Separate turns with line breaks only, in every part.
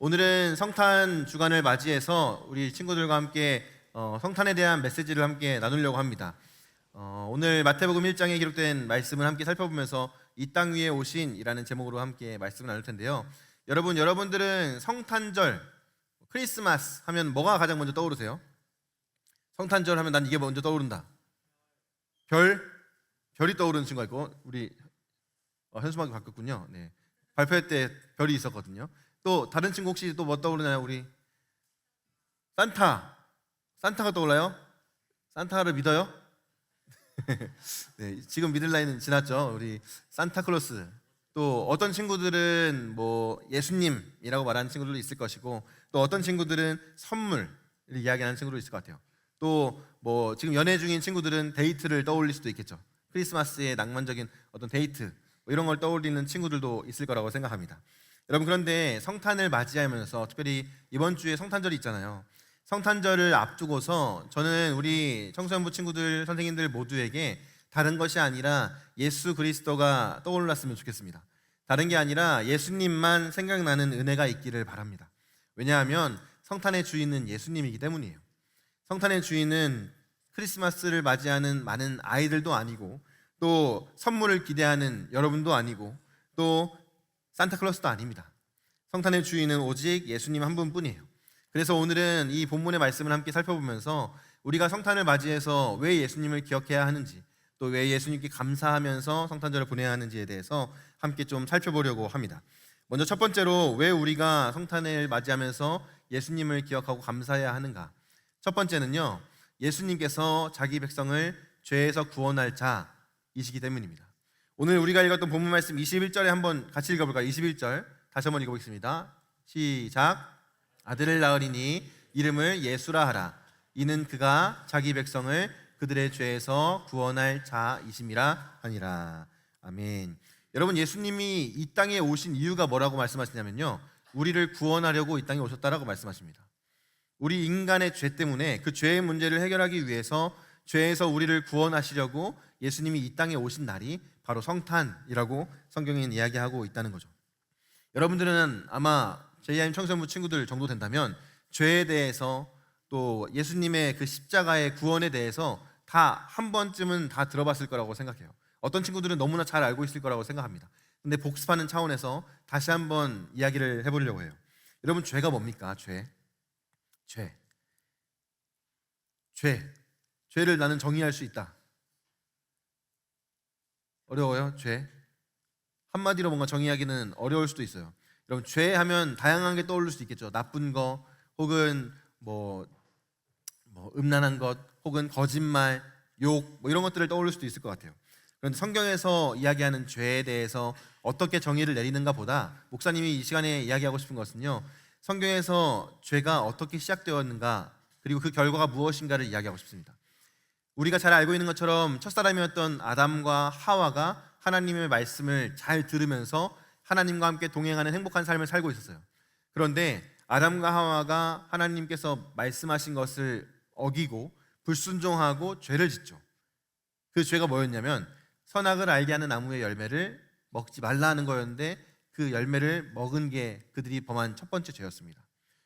오늘은 성탄 주간을 맞이해서 우리 친구들과 함께 성탄에 대한 메시지를 함께 나누려고 합니다. 오늘 마태복음 1장에 기록된 말씀을 함께 살펴보면서 이 땅 위에 오신이라는 제목으로 함께 말씀을 나눌 텐데요. 여러분들은 성탄절, 크리스마스 하면 뭐가 가장 먼저 떠오르세요? 성탄절 하면 난 이게 먼저 떠오른다. 별이 떠오르는 친구가 있고, 우리 현수막이 바뀌었군요. 네. 발표회 때 별이 있었거든요. 또 다른 친구 혹시 또 뭐 떠오르나요? 우리 산타가 떠올라요? 산타를 믿어요? 네, 지금 믿을 나이는 지났죠. 우리 산타클로스. 또 어떤 친구들은 뭐 예수님이라고 말하는 친구들도 있을 것이고, 또 어떤 친구들은 선물을 이야기하는 친구도 있을 것 같아요. 또 뭐 지금 연애 중인 친구들은 데이트를 떠올릴 수도 있겠죠. 크리스마스의 낭만적인 어떤 데이트, 뭐 이런 걸 떠올리는 친구들도 있을 거라고 생각합니다. 여러분, 그런데 성탄을 맞이하면서 특별히 이번 주에 성탄절이 있잖아요. 성탄절을 앞두고서 저는 우리 청소년부 친구들, 선생님들 모두에게 다른 것이 아니라 예수 그리스도가 떠올랐으면 좋겠습니다. 다른 게 아니라 예수님만 생각나는 은혜가 있기를 바랍니다. 왜냐하면 성탄의 주인은 예수님이기 때문이에요. 성탄의 주인은 크리스마스를 맞이하는 많은 아이들도 아니고, 또 선물을 기대하는 여러분도 아니고, 또 산타클로스도 아닙니다. 성탄의 주인은 오직 예수님 한 분뿐이에요. 그래서 오늘은 이 본문의 말씀을 함께 살펴보면서 우리가 성탄을 맞이해서 왜 예수님을 기억해야 하는지, 또 왜 예수님께 감사하면서 성탄절을 보내야 하는지에 대해서 함께 좀 살펴보려고 합니다. 먼저 첫 번째로 왜 우리가 성탄을 맞이하면서 예수님을 기억하고 감사해야 하는가? 첫 번째는요, 예수님께서 자기 백성을 죄에서 구원할 자이시기 때문입니다. 오늘 우리가 읽었던 본문 말씀 21절에 한번 같이 읽어볼까요? 21절 다시 한번 읽어보겠습니다. 시작. 아들을 낳으리니 이름을 예수라 하라. 이는 그가 자기 백성을 그들의 죄에서 구원할 자이심이라 하니라. 아멘. 여러분, 예수님이 이 땅에 오신 이유가 뭐라고 말씀하시냐면요, 우리를 구원하려고 이 땅에 오셨다라고 말씀하십니다. 우리 인간의 죄 때문에 그 죄의 문제를 해결하기 위해서 죄에서 우리를 구원하시려고 예수님이 이 땅에 오신 날이 바로 성탄이라고 성경에는 이야기하고 있다는 거죠. 여러분들은 아마 JIM 청소년부 친구들 정도 된다면 죄에 대해서, 또 예수님의 그 십자가의 구원에 대해서 다 한 번쯤은 다 들어봤을 거라고 생각해요. 어떤 친구들은 너무나 잘 알고 있을 거라고 생각합니다. 근데 복습하는 차원에서 다시 한번 이야기를 해보려고 해요. 여러분, 죄가 뭡니까? 죄를 나는 정의할 수 있다. 어려워요? 죄? 한마디로 뭔가 정의하기는 어려울 수도 있어요. 여러분, 죄 하면 다양한 게 떠오를 수 있겠죠. 나쁜 거, 혹은 뭐 음란한 것, 혹은 거짓말, 욕, 뭐 이런 것들을 떠올릴 수도 있을 것 같아요. 그런데 성경에서 이야기하는 죄에 대해서 어떻게 정의를 내리는가 보다, 목사님이 이 시간에 이야기하고 싶은 것은요, 성경에서 죄가 어떻게 시작되었는가, 그리고 그 결과가 무엇인가를 이야기하고 싶습니다. 우리가 잘 알고 있는 것처럼 첫사람이었던 아담과 하와가 하나님의 말씀을 잘 들으면서 하나님과 함께 동행하는 행복한 삶을 살고 있었어요. 그런데 아담과 하와가 하나님께서 말씀하신 것을 어기고 불순종하고 죄를 짓죠. 그 죄가 뭐였냐면 선악을 알게 하는 나무의 열매를 먹지 말라 하는 거였는데, 그 열매를 먹은 게 그들이 범한 첫 번째 죄였습니다.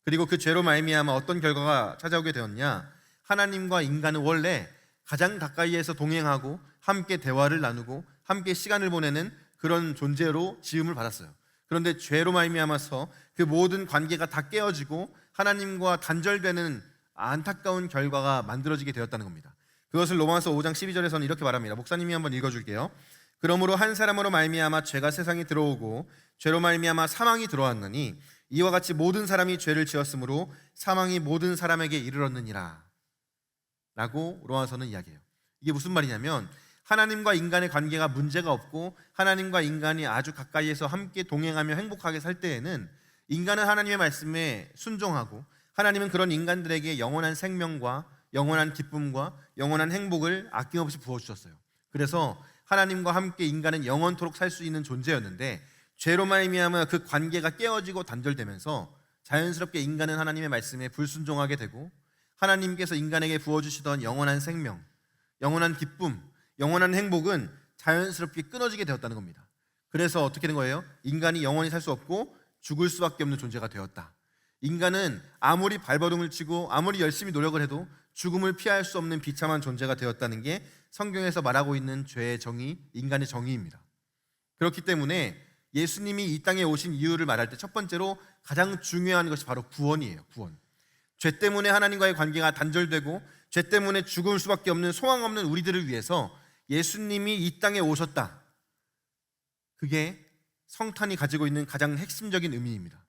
그리고 그 죄로 말미암아 어떤 결과가 찾아오게 되었냐? 하나님과 인간은 원래 가장 가까이에서 동행하고 함께 대화를 나누고 함께 시간을 보내는 그런 존재로 지음을 받았어요. 그런데 죄로 말미암아서 그 모든 관계가 다 깨어지고 하나님과 단절되는 안타까운 결과가 만들어지게 되었다는 겁니다. 그것을 로마서 5장 12절에서는 이렇게 말합니다. 목사님이 한번 읽어줄게요. 그러므로 한 사람으로 말미암아 죄가 세상에 들어오고 죄로 말미암아 사망이 들어왔느니 이와 같이 모든 사람이 죄를 지었으므로 사망이 모든 사람에게 이르렀느니라 라고 로마서는 이야기해요. 이게 무슨 말이냐면 하나님과 인간의 관계가 문제가 없고 하나님과 인간이 아주 가까이에서 함께 동행하며 행복하게 살 때에는 인간은 하나님의 말씀에 순종하고, 하나님은 그런 인간들에게 영원한 생명과 영원한 기쁨과 영원한 행복을 아낌없이 부어주셨어요. 그래서 하나님과 함께 인간은 영원토록 살 수 있는 존재였는데, 죄로 말미암아 그 관계가 깨어지고 단절되면서 자연스럽게 인간은 하나님의 말씀에 불순종하게 되고, 하나님께서 인간에게 부어주시던 영원한 생명, 영원한 기쁨, 영원한 행복은 자연스럽게 끊어지게 되었다는 겁니다. 그래서 어떻게 된 거예요? 인간이 영원히 살 수 없고 죽을 수밖에 없는 존재가 되었다. 인간은 아무리 발버둥을 치고 아무리 열심히 노력을 해도 죽음을 피할 수 없는 비참한 존재가 되었다는 게 성경에서 말하고 있는 죄의 정의, 인간의 정의입니다. 그렇기 때문에 예수님이 이 땅에 오신 이유를 말할 때 첫 번째로 가장 중요한 것이 바로 구원이에요. 구원. 죄 때문에 하나님과의 관계가 단절되고 죄 때문에 죽을 수밖에 없는 소망 없는 우리들을 위해서 예수님이 이 땅에 오셨다. 그게 성탄이 가지고 있는 가장 핵심적인 의미입니다.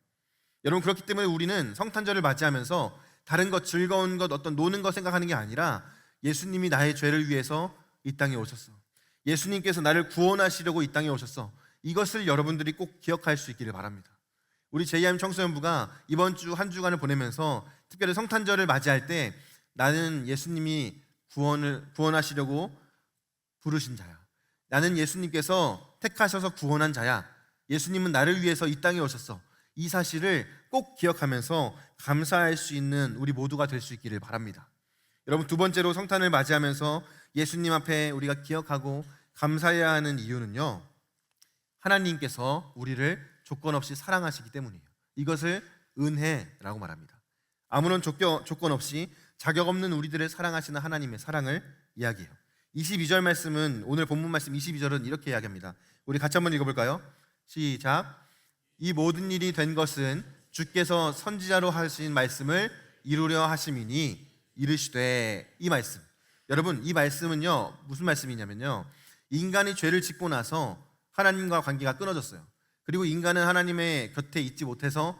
여러분, 그렇기 때문에 우리는 성탄절을 맞이하면서 다른 것, 즐거운 것, 어떤 노는 것 생각하는 게 아니라 예수님이 나의 죄를 위해서 이 땅에 오셨어. 예수님께서 나를 구원하시려고 이 땅에 오셨어. 이것을 여러분들이 꼭 기억할 수 있기를 바랍니다. 우리 JIM 청소년부가 이번 주 한 주간을 보내면서 특별히 성탄절을 맞이할 때 나는 예수님이 구원하시려고 부르신 자야. 나는 예수님께서 택하셔서 구원한 자야. 예수님은 나를 위해서 이 땅에 오셨어. 이 사실을 꼭 기억하면서 감사할 수 있는 우리 모두가 될 수 있기를 바랍니다. 여러분, 두 번째로 성탄을 맞이하면서 예수님 앞에 우리가 기억하고 감사해야 하는 이유는요, 하나님께서 우리를 조건 없이 사랑하시기 때문이에요. 이것을 은혜라고 말합니다. 아무런 조건 없이 자격 없는 우리들을 사랑하시는 하나님의 사랑을 이야기해요. 22절 말씀은, 오늘 본문 말씀 22절은 이렇게 이야기합니다. 우리 같이 한번 읽어볼까요? 시작. 이 모든 일이 된 것은 주께서 선지자로 하신 말씀을 이루려 하심이니 이르시되. 이 말씀, 여러분, 이 말씀은요 무슨 말씀이냐면요, 인간이 죄를 짓고 나서 하나님과 관계가 끊어졌어요. 그리고 인간은 하나님의 곁에 있지 못해서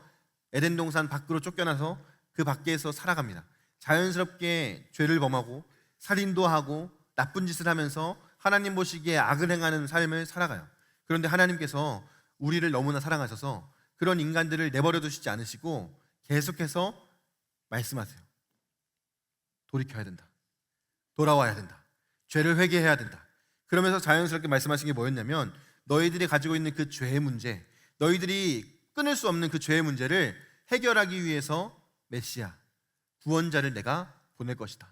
에덴 동산 밖으로 쫓겨나서 그 밖에서 살아갑니다. 자연스럽게 죄를 범하고 살인도 하고 나쁜 짓을 하면서 하나님 보시기에 악을 행하는 삶을 살아가요. 그런데 하나님께서 우리를 너무나 사랑하셔서 그런 인간들을 내버려 두시지 않으시고 계속해서 말씀하세요. 돌이켜야 된다. 돌아와야 된다. 죄를 회개해야 된다. 그러면서 자연스럽게 말씀하신 게 뭐였냐면, 너희들이 가지고 있는 그 죄의 문제, 너희들이 끊을 수 없는 그 죄의 문제를 해결하기 위해서 메시아, 구원자를 내가 보낼 것이다.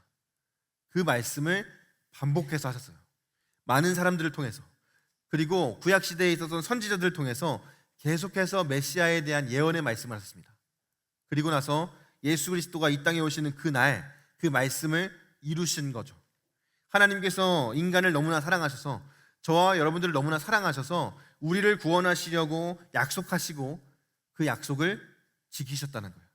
그 말씀을 반복해서 하셨어요. 많은 사람들을 통해서, 그리고 구약시대에 있었던 선지자들을 통해서 계속해서 메시아에 대한 예언의 말씀을 하셨습니다. 그리고 나서 예수 그리스도가 이 땅에 오시는 그날 그 말씀을 이루신 거죠. 하나님께서 인간을 너무나 사랑하셔서, 저와 여러분들을 너무나 사랑하셔서 우리를 구원하시려고 약속하시고 그 약속을 지키셨다는 거예요.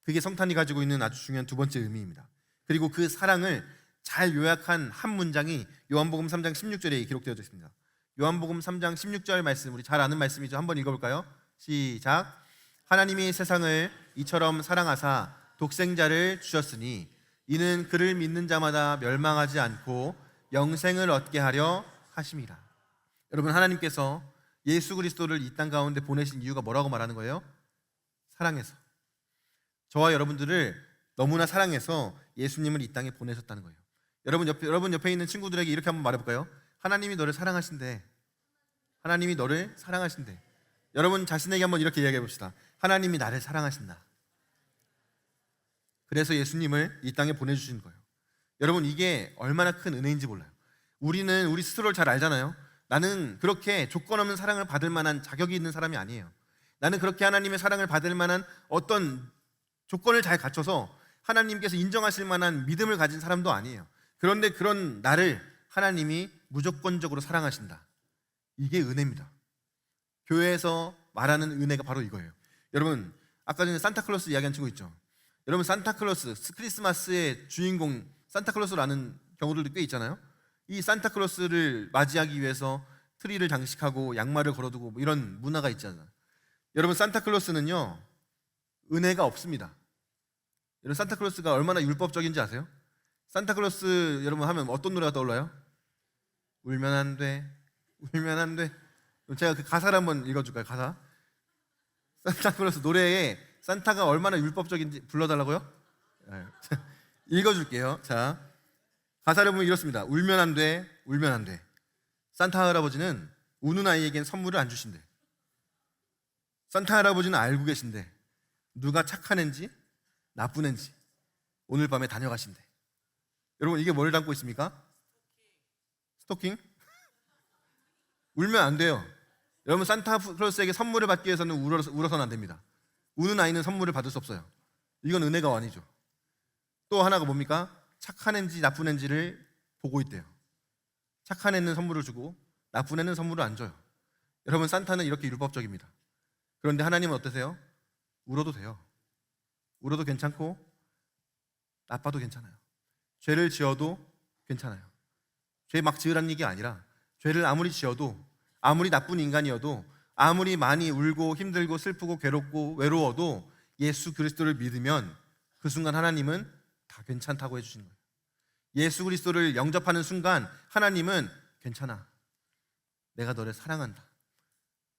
그게 성탄이 가지고 있는 아주 중요한 두 번째 의미입니다. 그리고 그 사랑을 잘 요약한 한 문장이 요한복음 3장 16절에 기록되어져 있습니다. 요한복음 3장 16절 말씀, 우리 잘 아는 말씀이죠. 한번 읽어볼까요? 시작. 하나님이 세상을 이처럼 사랑하사 독생자를 주셨으니 이는 그를 믿는 자마다 멸망하지 않고 영생을 얻게 하려 하심이라. 여러분, 하나님께서 예수 그리스도를 이 땅 가운데 보내신 이유가 뭐라고 말하는 거예요? 사랑해서. 저와 여러분들을 너무나 사랑해서 예수님을 이 땅에 보내셨다는 거예요. 여러분 옆에 있는 친구들에게 이렇게 한번 말해볼까요? 하나님이 너를 사랑하신대. 하나님이 너를 사랑하신대. 여러분 자신에게 한번 이렇게 이야기해 봅시다. 하나님이 나를 사랑하신다. 그래서 예수님을 이 땅에 보내주신 거예요. 여러분, 이게 얼마나 큰 은혜인지 몰라요. 우리는 우리 스스로를 잘 알잖아요. 나는 그렇게 조건 없는 사랑을 받을 만한 자격이 있는 사람이 아니에요. 나는 그렇게 하나님의 사랑을 받을 만한 어떤 조건을 잘 갖춰서 하나님께서 인정하실 만한 믿음을 가진 사람도 아니에요. 그런데 그런 나를 하나님이 무조건적으로 사랑하신다. 이게 은혜입니다. 교회에서 말하는 은혜가 바로 이거예요. 여러분, 아까 전에 산타클로스 이야기한 친구 있죠? 여러분, 산타클로스, 크리스마스의 주인공 산타클로스라는 경우들도 꽤 있잖아요. 이 산타클로스를 맞이하기 위해서 트리를 장식하고 양말을 걸어두고 뭐 이런 문화가 있잖아요. 여러분, 산타클로스는요 은혜가 없습니다. 여러분, 산타클로스가 얼마나 율법적인지 아세요? 산타클로스 여러분 하면 어떤 노래가 떠올라요? 울면 안 돼, 울면 안 돼. 제가 그 가사를 한번 읽어줄까요? 가사. 산타클로스 노래에 산타가 얼마나 율법적인지 불러달라고요? 읽어줄게요. 자, 가사를 보면 이렇습니다. 울면 안 돼, 울면 안 돼. 산타 할아버지는 우는 아이에겐 선물을 안 주신대. 산타 할아버지는 알고 계신데 누가 착한 애인지 나쁜 애인지 오늘 밤에 다녀가신대. 여러분, 이게 뭘 담고 있습니까? 스토킹? 울면 안 돼요. 여러분, 산타클로스에게 선물을 받기 위해서는 울어서는 안 됩니다. 우는 아이는 선물을 받을 수 없어요. 이건 은혜가 아니죠. 또 하나가 뭡니까? 착한 애인지 나쁜 애인지를 보고 있대요. 착한 애는 선물을 주고 나쁜 애는 선물을 안 줘요. 여러분, 산타는 이렇게 율법적입니다. 그런데 하나님은 어떠세요? 울어도 돼요. 울어도 괜찮고 나빠도 괜찮아요. 죄를 지어도 괜찮아요. 죄 막 지으라는 얘기 아니라 죄를 아무리 지어도, 아무리 나쁜 인간이어도, 아무리 많이 울고 힘들고 슬프고 괴롭고 외로워도 예수 그리스도를 믿으면 그 순간 하나님은 다 괜찮다고 해주시는 거예요. 예수 그리스도를 영접하는 순간 하나님은 괜찮아, 내가 너를 사랑한다,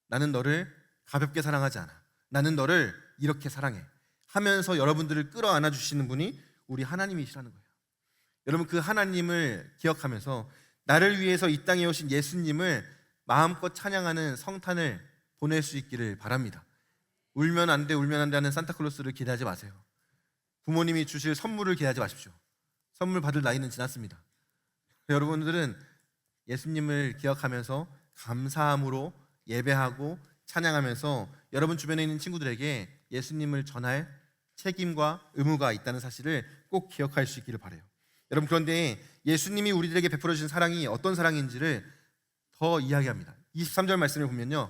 나는 너를 가볍게 사랑하지 않아, 나는 너를 이렇게 사랑해 하면서 여러분들을 끌어안아 주시는 분이 우리 하나님이시라는 거예요. 여러분, 그 하나님을 기억하면서 나를 위해서 이 땅에 오신 예수님을 마음껏 찬양하는 성탄을 보낼 수 있기를 바랍니다. 울면 안 돼, 울면 안 돼 하는 산타클로스를 기대하지 마세요. 부모님이 주실 선물을 기대하지 마십시오. 선물 받을 나이는 지났습니다. 여러분들은 예수님을 기억하면서 감사함으로 예배하고 찬양하면서 여러분 주변에 있는 친구들에게 예수님을 전할 책임과 의무가 있다는 사실을 꼭 기억할 수 있기를 바라요. 여러분, 그런데 예수님이 우리들에게 베풀어 주신 사랑이 어떤 사랑인지를 더 이야기합니다. 23절 말씀을 보면요,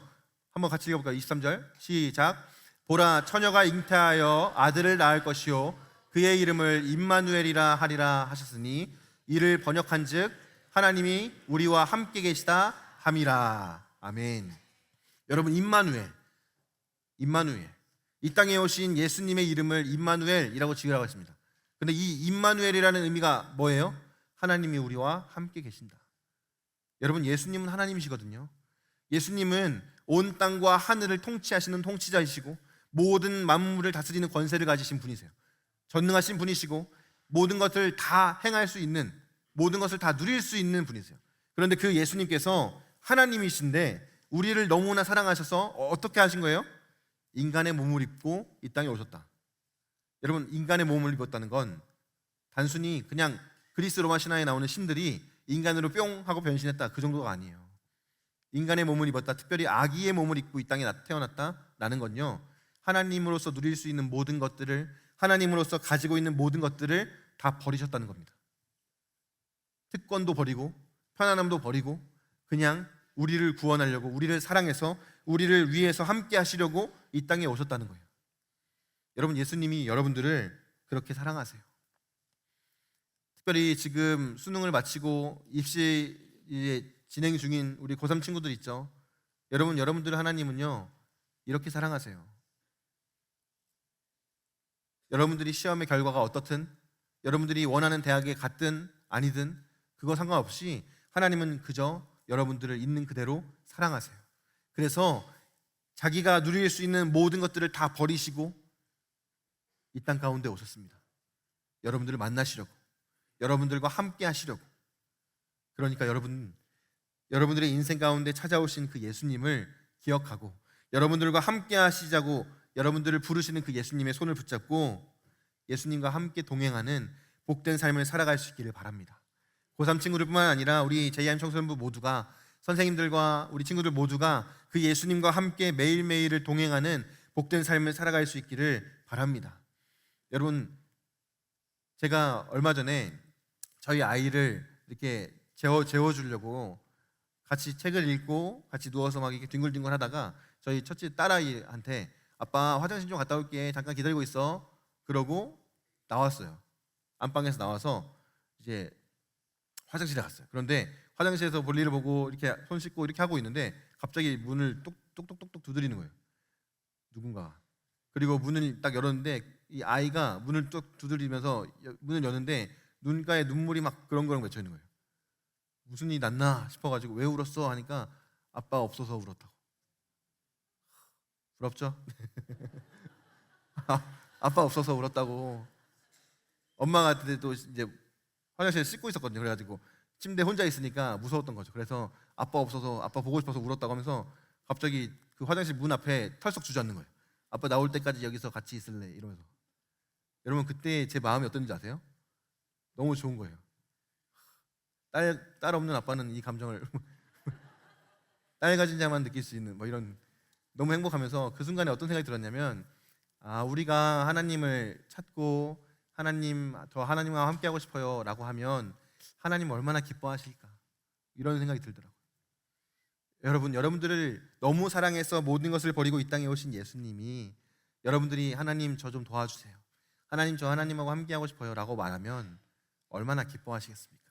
한번 같이 읽어볼까요? 23절 시작. 보라, 처녀가 잉태하여 아들을 낳을 것이요 그의 이름을 임마누엘이라 하리라 하셨으니 이를 번역한즉 하나님이 우리와 함께 계시다 함이라. 아멘. 여러분, 임마누엘, 이 땅에 오신 예수님의 이름을 임마누엘이라고 지으라고 했습니다. 근데 이 임마누엘이라는 의미가 뭐예요? 하나님이 우리와 함께 계신다. 여러분, 예수님은 하나님이시거든요. 예수님은 온 땅과 하늘을 통치하시는 통치자이시고 모든 만물을 다스리는 권세를 가지신 분이세요. 전능하신 분이시고 모든 것을 다 행할 수 있는, 모든 것을 다 누릴 수 있는 분이세요. 그런데 그 예수님께서 하나님이신데 우리를 너무나 사랑하셔서 어떻게 하신 거예요? 인간의 몸을 입고 이 땅에 오셨다. 여러분, 인간의 몸을 입었다는 건 단순히 그냥 그리스 로마 신화에 나오는 신들이 인간으로 뿅 하고 변신했다, 그 정도가 아니에요. 인간의 몸을 입었다, 특별히 아기의 몸을 입고 이 땅에 태어났다라는 건요, 하나님으로서 누릴 수 있는 모든 것들을, 하나님으로서 가지고 있는 모든 것들을 다 버리셨다는 겁니다. 특권도 버리고 편안함도 버리고 그냥 우리를 구원하려고, 우리를 사랑해서 우리를 위해서 함께 하시려고 이 땅에 오셨다는 거예요. 여러분, 예수님이 여러분들을 그렇게 사랑하세요. 특별히 지금 수능을 마치고 입시 진행 중인 우리 고3 친구들 있죠. 여러분들 하나님은요 이렇게 사랑하세요. 여러분들이 시험의 결과가 어떻든, 여러분들이 원하는 대학에 갔든 아니든 그거 상관없이 하나님은 그저 여러분들을 있는 그대로 사랑하세요. 그래서 자기가 누릴 수 있는 모든 것들을 다 버리시고 이 땅 가운데 오셨습니다. 여러분들을 만나시려고, 여러분들과 함께 하시려고. 그러니까 여러분들의 인생 가운데 찾아오신 그 예수님을 기억하고 여러분들과 함께 하시자고 여러분들을 부르시는 그 예수님의 손을 붙잡고 예수님과 함께 동행하는 복된 삶을 살아갈 수 있기를 바랍니다. 고3 친구들뿐만 아니라 우리 JIM 청소년부 모두가, 선생님들과 우리 친구들 모두가 그 예수님과 함께 매일매일을 동행하는 복된 삶을 살아갈 수 있기를 바랍니다. 여러분, 제가 얼마 전에 저희 아이를 이렇게 재워주려고 같이 책을 읽고 같이 누워서 막 이렇게 뒹굴뒹굴 하다가 저희 첫째 딸아이한테 아빠 화장실 좀 갔다 올게, 잠깐 기다리고 있어, 그러고 나왔어요. 안방에서 나와서 이제 화장실에 갔어요. 그런데 화장실에서 볼일을 보고 이렇게 손 씻고 이렇게 하고 있는데 갑자기 문을 똑똑똑똑 두드리는 거예요, 누군가. 그리고 문을 딱 열었는데 이 아이가 문을 뚝 두드리면서 문을 여는데 눈가에 눈물이 막 그렁그렁 맺혀 있는 거예요. 무슨 일이 났나 싶어가지고 왜 울었어 하니까 아빠 없어서 울었다고. 부럽죠? 아빠 없어서 울었다고. 엄마가 그때도 이제 화장실에 씻고 있었거든요. 그래가지고 침대 혼자 있으니까 무서웠던 거죠. 그래서 아빠 없어서, 아빠 보고 싶어서 울었다고 하면서 갑자기 그 화장실 문 앞에 털썩 주저앉는 거예요. 아빠 나올 때까지 여기서 같이 있을래 이러면서. 여러분, 그때 제 마음이 어떤지 아세요? 너무 좋은 거예요. 딸 없는 아빠는 이 감정을 딸 가진 자만 느낄 수 있는 뭐 이런, 너무 행복하면서 그 순간에 어떤 생각이 들었냐면, 우리가 하나님을 찾고 저 하나님과 함께하고 싶어요라고 하면 하나님 얼마나 기뻐하실까, 이런 생각이 들더라고요. 여러분들을 너무 사랑해서 모든 것을 버리고 이 땅에 오신 예수님이 여러분들이 하나님 저 좀 도와주세요, 하나님 저 하나님하고 함께하고 싶어요라고 말하면 얼마나 기뻐하시겠습니까?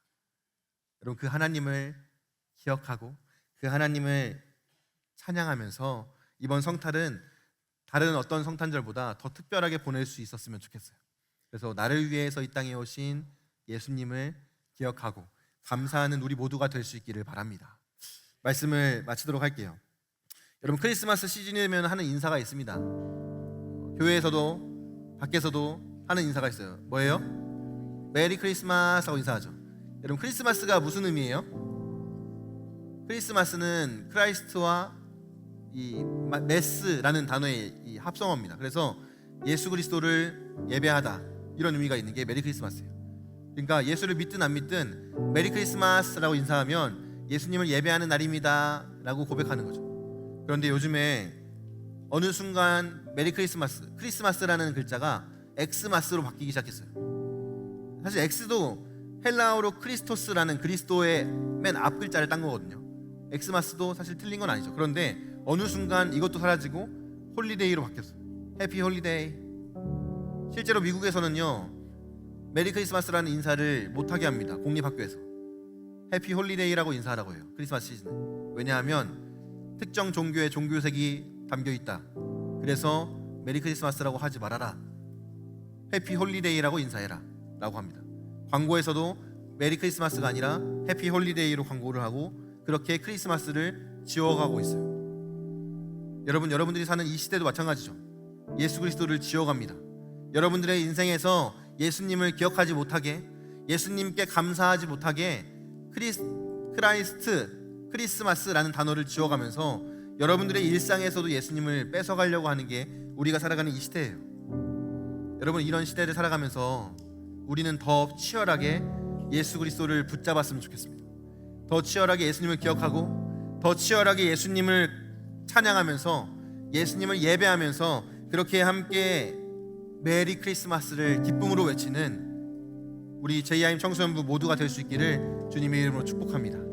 여러분, 그 하나님을 기억하고 그 하나님을 찬양하면서 이번 성탄은 다른 어떤 성탄절보다 더 특별하게 보낼 수 있었으면 좋겠어요. 그래서 나를 위해서 이 땅에 오신 예수님을 기억하고 감사하는 우리 모두가 될 수 있기를 바랍니다. 말씀을 마치도록 할게요. 여러분, 크리스마스 시즌이면 하는 인사가 있습니다. 교회에서도 밖에서도 하는 인사가 있어요. 뭐예요? 메리 크리스마스 하고 인사하죠. 여러분, 크리스마스가 무슨 의미예요? 크리스마스는 크라이스트와 이 메스라는 단어의 이 합성어입니다. 그래서 예수 그리스도를 예배하다, 이런 의미가 있는 게 메리 크리스마스예요. 그러니까 예수를 믿든 안 믿든 메리 크리스마스라고 인사하면 예수님을 예배하는 날입니다 라고 고백하는 거죠. 그런데 요즘에 어느 순간 메리 크리스마스라는 글자가 엑스마스로 바뀌기 시작했어요. 사실 엑스도 헬라어로 크리스토스라는 그리스도의 맨 앞 글자를 딴 거거든요. 엑스마스도 사실 틀린 건 아니죠. 그런데 어느 순간 이것도 사라지고 홀리데이로 바뀌었어요. 해피 홀리데이. 실제로 미국에서는요, 메리 크리스마스라는 인사를 못하게 합니다. 공립학교에서 해피 홀리데이라고 인사하라고 해요, 크리스마스 시즌에. 왜냐하면 특정 종교의 종교색이 담겨 있다, 그래서 메리 크리스마스라고 하지 말아라, 해피 홀리데이라고 인사해라 라고 합니다. 광고에서도 메리 크리스마스가 아니라 해피 홀리데이로 광고를 하고 그렇게 크리스마스를 지워가고 있어요. 여러분들이 사는 이 시대도 마찬가지죠. 예수 그리스도를 지워갑니다. 여러분들의 인생에서 예수님을 기억하지 못하게, 예수님께 감사하지 못하게 크리스마스라는 단어를 지워가면서 여러분들의 일상에서도 예수님을 뺏어가려고 하는 게 우리가 살아가는 이 시대예요. 여러분, 이런 시대를 살아가면서 우리는 더 치열하게 예수 그리스도를 붙잡았으면 좋겠습니다. 더 치열하게 예수님을 기억하고 더 치열하게 예수님을 찬양하면서 예수님을 예배하면서 그렇게 함께 메리 크리스마스를 기쁨으로 외치는 우리 JIM 청소년부 모두가 될 수 있기를 주님의 이름으로 축복합니다.